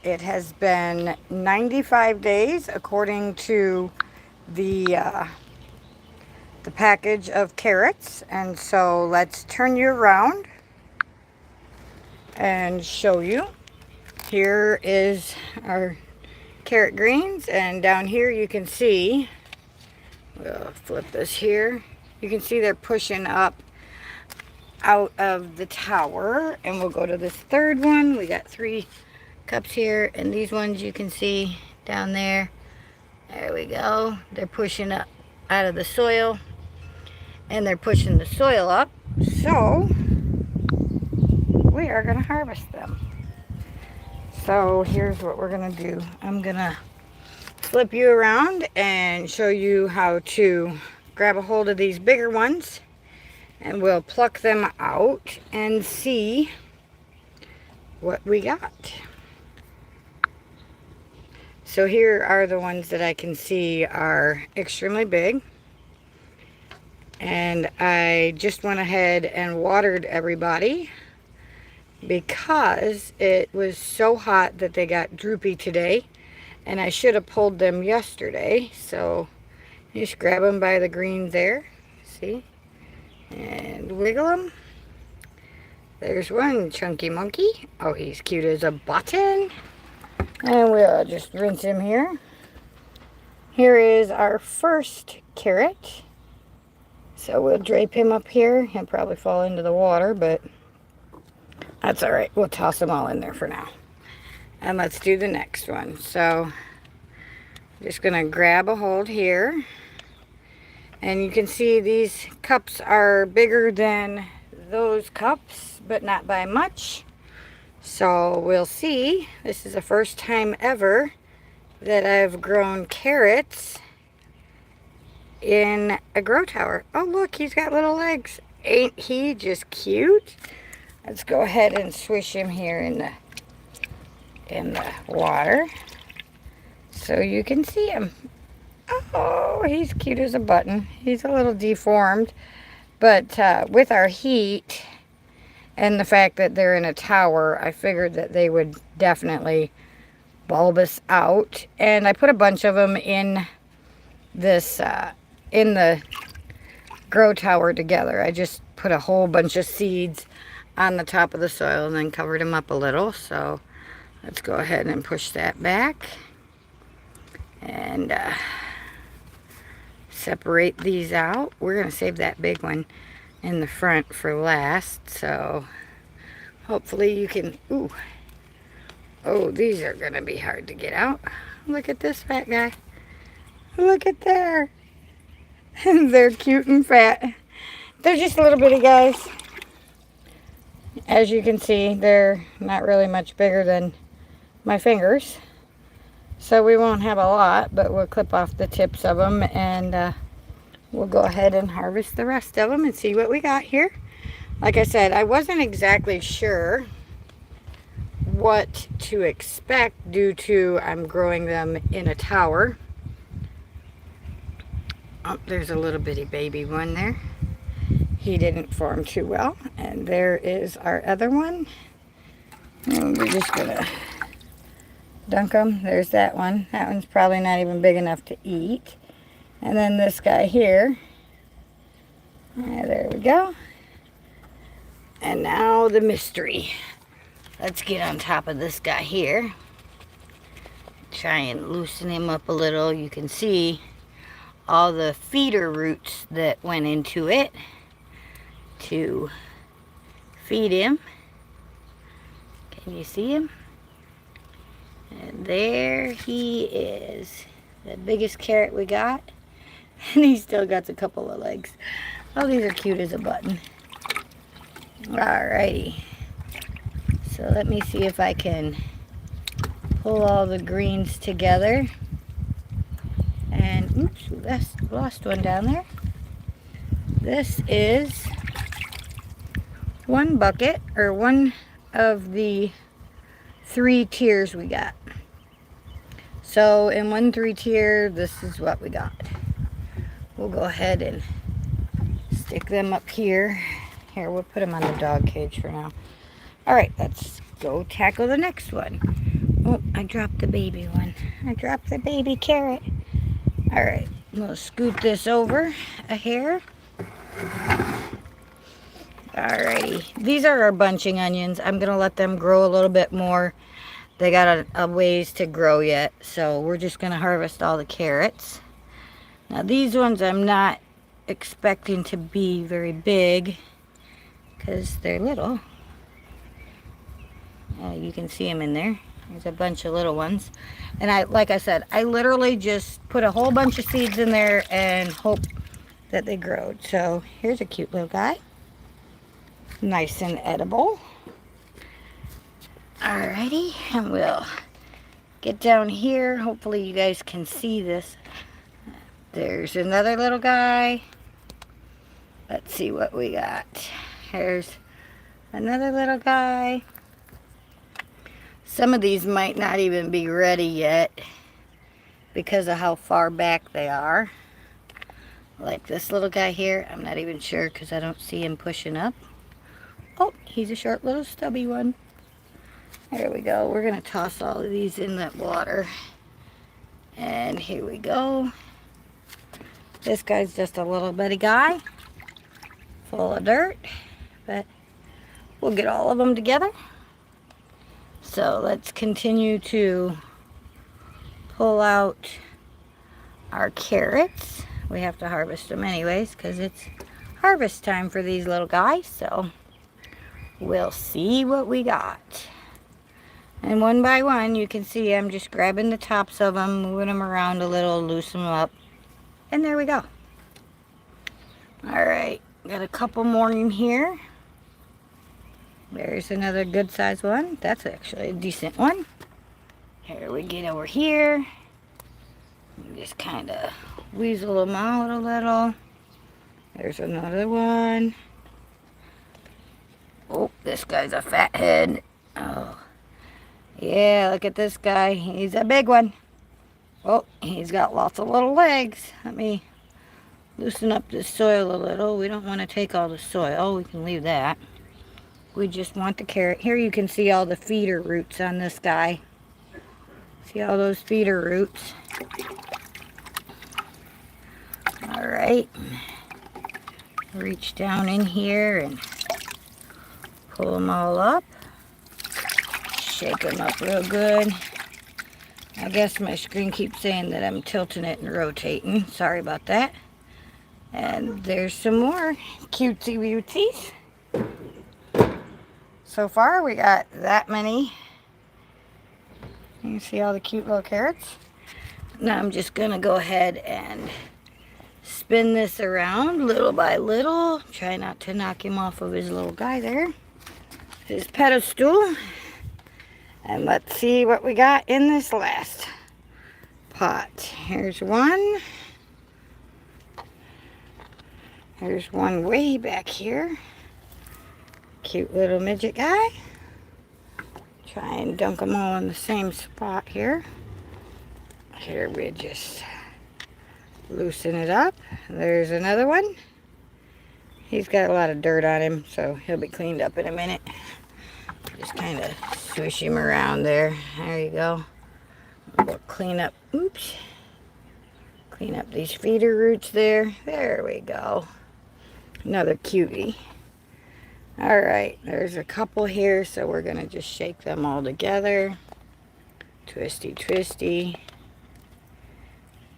It has been 95 days according to the package of carrots, and so let's turn you around and show you. Here is our carrot greens, and down here you can see, we'll flip this here, you can see they're pushing up out of the tower. And we'll go to this third one. We got 3 cups here, and these ones you can see down there. There we go. They're pushing up out of the soil, and they're pushing the soil up, so we are going to harvest them. So here's what we're going to do. I'm going to flip you around and show you how to grab a hold of these bigger ones, and we'll pluck them out and see what we got. So here are the ones that I can see are extremely big. And I just went ahead and watered everybody because it was so hot that they got droopy today. And I should have pulled them yesterday. So just grab them by the green there. See? And wiggle them. There's one chunky monkey. Oh, he's cute as a button. And we'll just rinse him here. Here is our first carrot. So we'll drape him up here. He'll probably fall into the water, but that's all right. We'll toss them all in there for now. And let's do the next one. So just gonna grab a hold here. And you can see these cups are bigger than those cups, but not by much. So we'll see. This is the first time ever that I've grown carrots in a grow tower. Oh, look, he's got little legs. Ain't he just cute? Let's go ahead and swish him here in the water so you can see him. Oh, he's cute as a button. He's a little deformed, but with our heat and the fact that they're in a tower, I figured that they would definitely bulbous out. And I put a bunch of them in this in the grow tower together. I just put a whole bunch of seeds on the top of the soil and then covered them up a little. So let's go ahead and push that back and separate these out. We're going to save that big one in the front for last. So hopefully you can, ooh, oh, these are going to be hard to get out. Look at this fat guy. Look at there. They're cute and fat. They're just little bitty guys. As you can see, they're not really much bigger than my fingers. So we won't have a lot, but we'll clip off the tips of them, and we'll go ahead and harvest the rest of them and see what we got here. Like I said, I wasn't exactly sure what to expect due to I'm growing them in a tower. Oh, there's a little bitty baby one there. He didn't form too well. And there is our other one. And we're just gonna dunk them. There's that one. That one's probably not even big enough to eat. And then this guy here. There we go. And now the mystery. Let's get on top of this guy here. Try and loosen him up a little. You can see all the feeder roots that went into it to feed him. Can you see him? And there he is. The biggest carrot we got. And he still got a couple of legs. Oh, these are cute as a button. Alrighty. So let me see if I can pull all the greens together. And oops, we lost one down there. This is one bucket, or one of the 3 tiers we got. So in 1 3-tier, this is what we got. We'll go ahead and stick them up here. Here, we'll put them on the dog cage for now. Alright, let's go tackle the next one. Oh, I dropped the baby one. I dropped the baby carrot. All right, we'll scoot this over a hair. Alrighty, these are our bunching onions. I'm gonna let them grow a little bit more. They got a ways to grow yet, so we're just gonna harvest all the carrots. Now these ones I'm not expecting to be very big because they're little. You can see them in there. There's a bunch of little ones. And like I said, I literally just put a whole bunch of seeds in there and hope that they grow. So here's a cute little guy. Nice and edible. Alrighty, and we'll get down here. Hopefully you guys can see this. There's another little guy. Let's see what we got. Here's another little guy. Some of these might not even be ready yet because of how far back they are. Like this little guy here, I'm not even sure because I don't see him pushing up. Oh, he's a short little stubby one. There we go. We're going to toss all of these in that water. And here we go. This guy's just a little bitty guy, full of dirt, but we'll get all of them together. So let's continue to pull out our carrots. We have to harvest them anyways because it's harvest time for these little guys. So we'll see what we got. And one by one, you can see I'm just grabbing the tops of them, moving them around a little, loosen them up. And there we go. All right, got a couple more in here. There's another good sized one. That's actually a decent one. Here we get over here. Just kind of weasel them out a little. There's another one. Oh, this guy's a fat head. Oh. Yeah, look at this guy. He's a big one. Oh, he's got lots of little legs. Let me loosen up the soil a little. We don't want to take all the soil. We can leave that. We just want the carrot. Here you can see all the feeder roots on this guy. See all those feeder roots? All right. Reach down in here and pull them all up. Shake them up real good. I guess my screen keeps saying that I'm tilting it and rotating. Sorry about that. And there's some more cutesy beauties. So far we got that many. You can see all the cute little carrots. Now I'm just going to go ahead and spin this around little by little. Try not to knock him off of his little guy there. His pedestal. And let's see what we got in this last pot. Here's one. There's one way back here. Cute little midget guy. Try and dunk them all in the same spot here. Here we just loosen it up. There's another one. He's got a lot of dirt on him, so he'll be cleaned up in a minute. Just kind of swish him around there. There you go. We'll clean up, oops. Clean up these feeder roots there. There we go. Another cutie. All right, there's a couple here, so we're gonna just shake them all together. Twisty, twisty.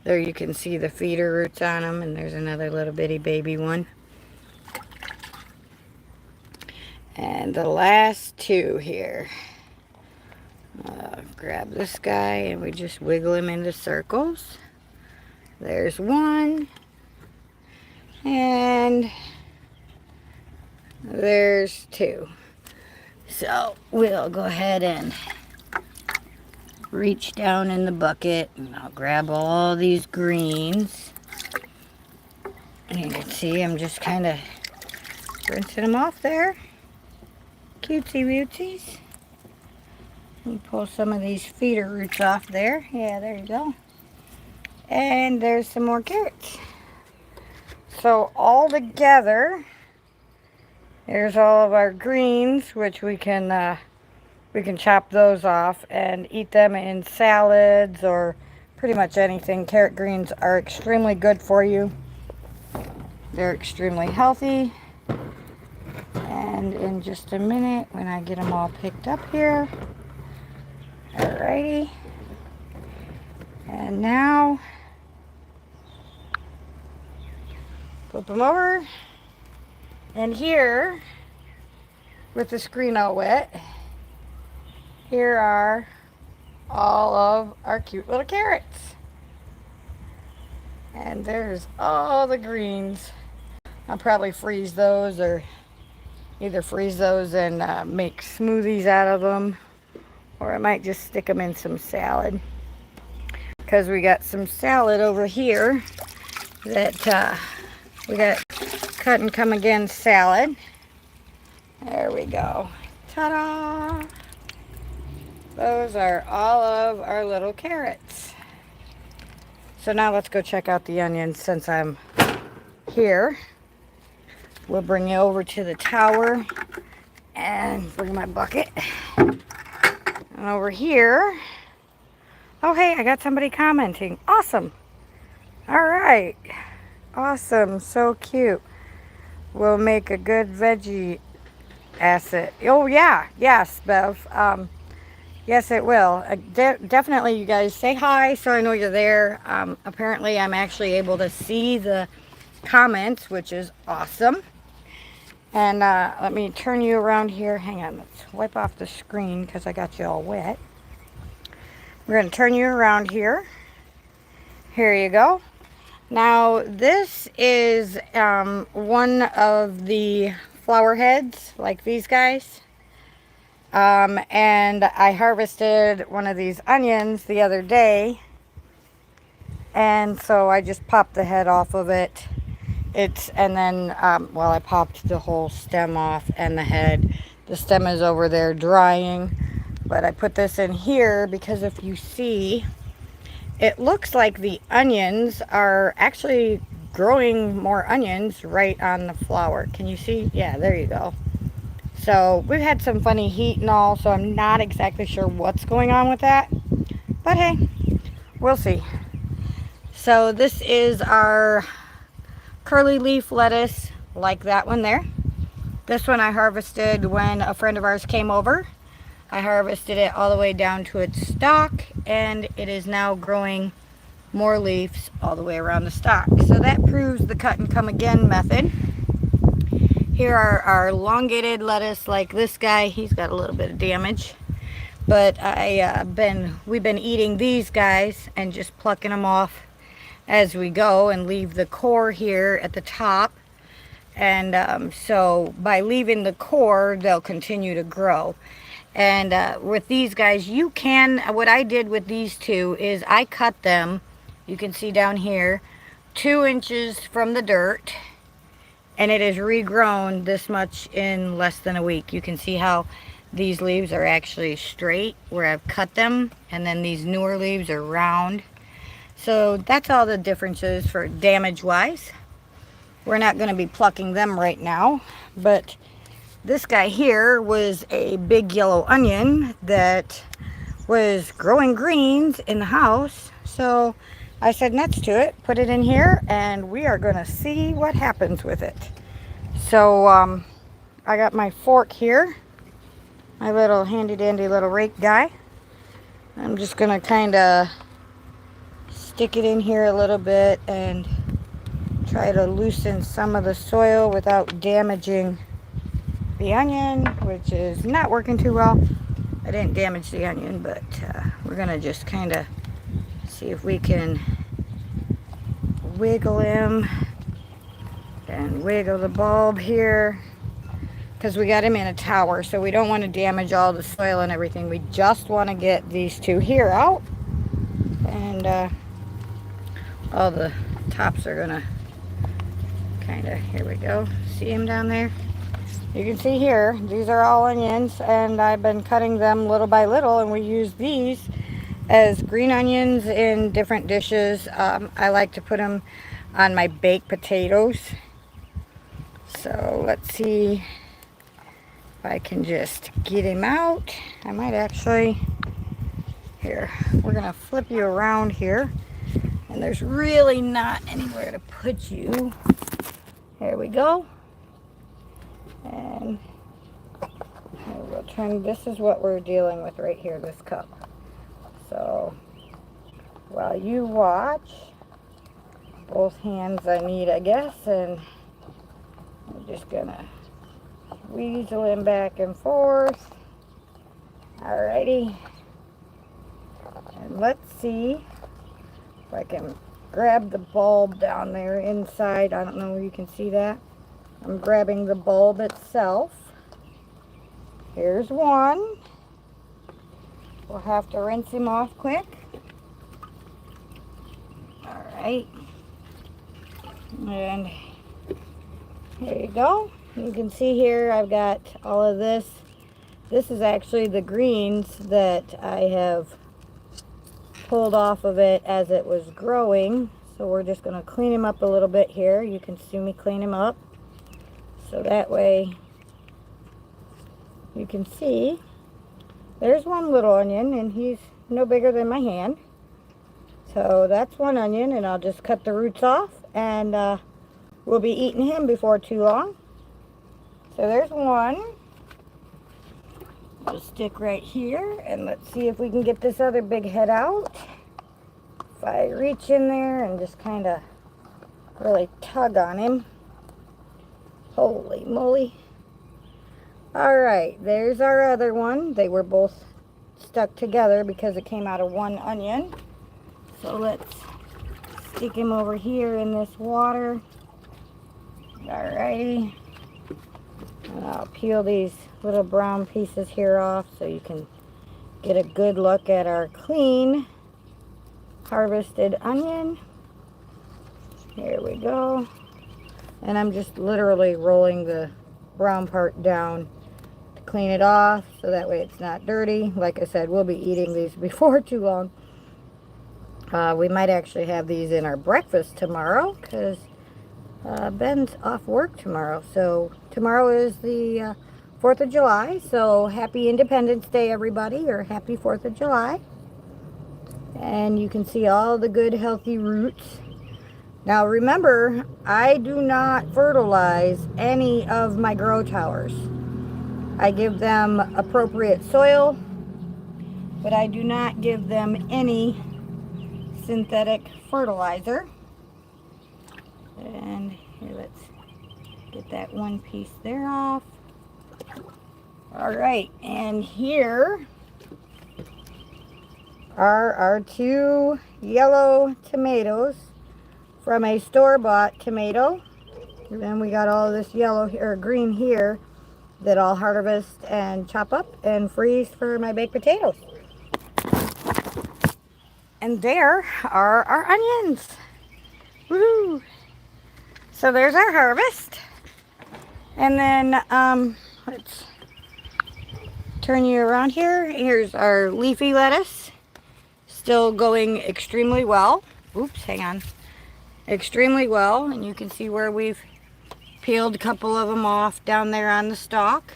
There you can see the feeder roots on them, and there's another little bitty baby one. And the last two here. Grab this guy and we just wiggle him into circles. There's one. And there's two. So we'll go ahead and reach down in the bucket and I'll grab all these greens. And you can see I'm just kind of rinsing them off there. Cutesy beauties. And pull some of these feeder roots off there. Yeah, there you go. And there's some more carrots. So all together, there's all of our greens, which we can we can chop those off and eat them in salads or pretty much anything. Carrot greens are extremely good for you. They're extremely healthy. And in just a minute, when I get them all picked up here. Alrighty. And now, flip them over. And here, with the screen all wet, here are all of our cute little carrots. And there's all the greens. I'll probably freeze those, or either freeze those and make smoothies out of them, or I might just stick them in some salad, because we got some salad over here that we got cut and come again salad. There we go. Ta-da! Those are all of our little carrots. So now let's go check out the onions since I'm here. We'll bring you over to the tower and bring my bucket. And over here, oh hey, I got somebody commenting. Awesome. All right. Awesome. So cute. Will make a good veggie asset. Oh yeah. Yes, Bev. Yes, it will. Definitely, you guys say hi so I know you're there. Apparently, I'm actually able to see the comments, which is awesome. And let me turn you around here. Hang on, let's wipe off the screen because I got you all wet. We're going to turn you around here. Here you go. Now, this is one of the flower heads, like these guys. And I harvested one of these onions the other day. And so I just popped the head off of it. And then, well, I popped the whole stem off and the head. The stem is over there drying, but I put this in here because if you see, it looks like the onions are actually growing more onions right on the flower. Can you see? Yeah, there you go. So we've had some funny heat and all, so I'm not exactly sure what's going on with that, but hey, we'll see. So this is our curly leaf lettuce, like that one there. This one I harvested when a friend of ours came over. I harvested it all the way down to its stalk, and it is now growing more leaves all the way around the stalk. So that proves the cut and come again method. Here are our elongated lettuce, like this guy. He's got a little bit of damage, but we've been eating these guys and just plucking them off as we go and leave the core here at the top. And so by leaving the core, they'll continue to grow. And with these guys, you can, what I did with these two is I cut them, you can see down here, 2 inches from the dirt, and it is regrown this much in less than a week. You can see how these leaves are actually straight where I've cut them, and then these newer leaves are round. So that's all the differences for damage wise. We're not going to be plucking them right now, but this guy here was a big yellow onion that was growing greens in the house. So I said nuts to it, put it in here, and we are going to see what happens with it. So I got my fork here, my little handy dandy little rake guy. I'm just going to kind of stick it in here a little bit and try to loosen some of the soil without damaging the onion, which is not working too well. I didn't damage the onion, but we're gonna just kind of see if we can wiggle him and wiggle the bulb here, because we got him in a tower, so we don't want to damage all the soil and everything. We just want to get these two here out, and all the tops are gonna kind of, here we go, see him down there? You can see here, these are all onions, and I've been cutting them little by little, and we use these as green onions in different dishes. I like to put them on my baked potatoes. So let's see If I can just get him out, I might actually, here, we're gonna flip you around here, and there's really not anywhere to put you. There we go. And we'll turn, this is what we're dealing with right here, this cup. So while you watch, both hands I need, I guess, and I'm just gonna weasel him back and forth. Alrighty. And let's see if I can grab the bulb down there inside. I don't know if you can see that. I'm grabbing the bulb itself. Here's one. We'll have to rinse him off quick. Alright. And here you go. You can see here I've got all of this. This is actually the greens that I have pulled off of it as it was growing. So we're just going to clean him up a little bit here. You can see me clean him up. So that way you can see there's one little onion, and he's no bigger than my hand. So that's one onion, and I'll just cut the roots off, and we'll be eating him before too long. So there's one. We'll stick right here, and let's see if we can get this other big head out. If I reach in there and just kind of really tug on him. Holy moly. Alright, there's our other one. They were both stuck together because it came out of one onion. So let's stick him over here in this water. Alrighty. And I'll peel these little brown pieces here off so you can get a good look at our clean harvested onion. Here we go. And I'm just literally rolling the brown part down to clean it off so that way it's not dirty. Like I said, we'll be eating these before too long. We might actually have these in our breakfast tomorrow because Ben's off work tomorrow. So tomorrow is the 4th of July. So happy Independence Day, everybody, or happy 4th of July. And you can see all the good healthy roots. Now remember, I do not fertilize any of my grow towers. I give them appropriate soil, but I do not give them any synthetic fertilizer. And here, let's get that one piece there off. Alright, and here are our two yellow tomatoes from a store-bought tomato. And then we got all this yellow here, green here, that I'll harvest and chop up and freeze for my baked potatoes. And there are our onions. Woo! So there's our harvest. And then let's turn you around here. Here's our leafy lettuce. Still going extremely well. Oops, hang on. Extremely well. And you can see where we've peeled a couple of them off down there on the stalk.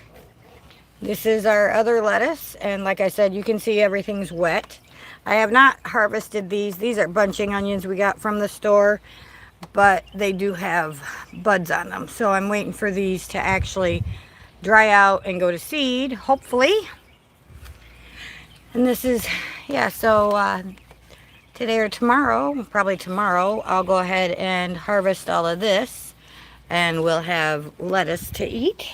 This is our other lettuce. And like I said, you can see everything's wet. I have not harvested these. These are bunching onions we got from the store, but they do have buds on them. So I'm waiting for these to actually dry out and go to seed, hopefully. And this is, yeah, so today or tomorrow, probably tomorrow, I'll go ahead and harvest all of this, and we'll have lettuce to eat.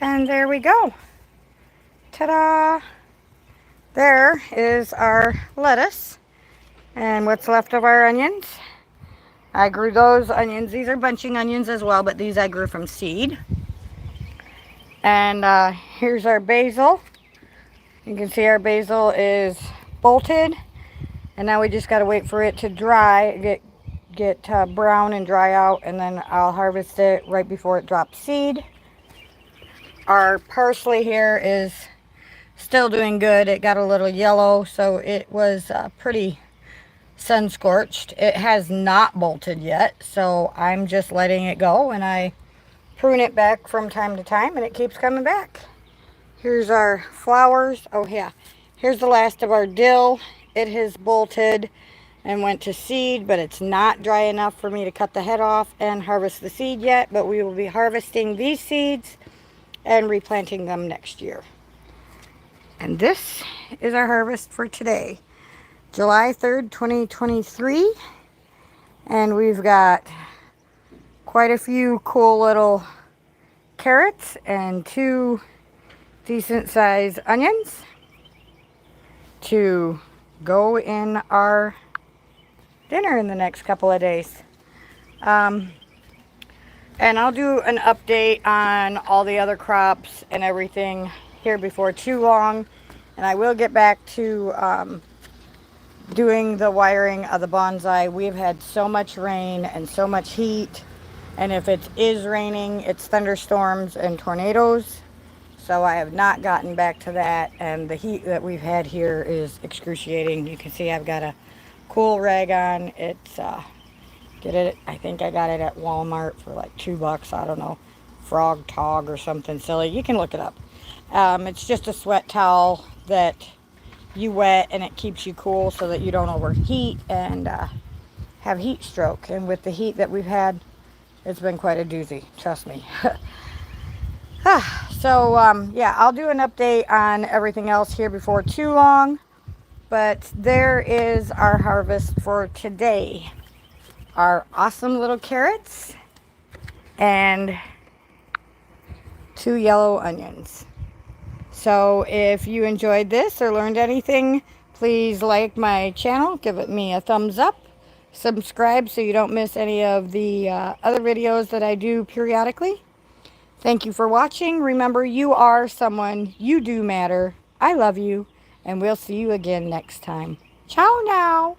And there we go. Ta-da! There is our lettuce and what's left of our onions. I grew those onions. These are bunching onions as well, but these I grew from seed. And here's our basil. You can see our basil is bolted. And now we just got to wait for it to dry, get brown and dry out. And then I'll harvest it right before it drops seed. Our parsley here is still doing good. It got a little yellow, so it was pretty sun scorched. It has not bolted yet, so I'm just letting it go, and I prune it back from time to time, and it keeps coming back. Here's our flowers. Oh yeah, here's the last of our dill. It has bolted and went to seed, but it's not dry enough for me to cut the head off and harvest the seed yet, but we will be harvesting these seeds and replanting them next year. And this is our harvest for today, July 3rd, 2023. And we've got quite a few cool little carrots and 2 decent sized onions to go in our dinner in the next couple of days. And I'll do an update on all the other crops and everything here before too long. And I will get back to doing the wiring of the bonsai. We've had so much rain and so much heat, and if it is raining, it's thunderstorms and tornadoes. So I have not gotten back to that, and the heat that we've had here is excruciating. You can see I've got a cool rag on. It's I think I got it at Walmart for like $2. I don't know, Frog Tog or something silly. You can look it up. It's just a sweat towel that you wet, and it keeps you cool so that you don't overheat and have heat stroke. And with the heat that we've had, it's been quite a doozy, trust me. So yeah, I'll do an update on everything else here before too long, but there is our harvest for today. Our awesome little carrots and 2 yellow onions. So if you enjoyed this or learned anything, please like my channel, give it me a thumbs up, subscribe so you don't miss any of the other videos that I do periodically. Thank you for watching. Remember, you are someone, you do matter. I love you, and we'll see you again next time. Ciao now.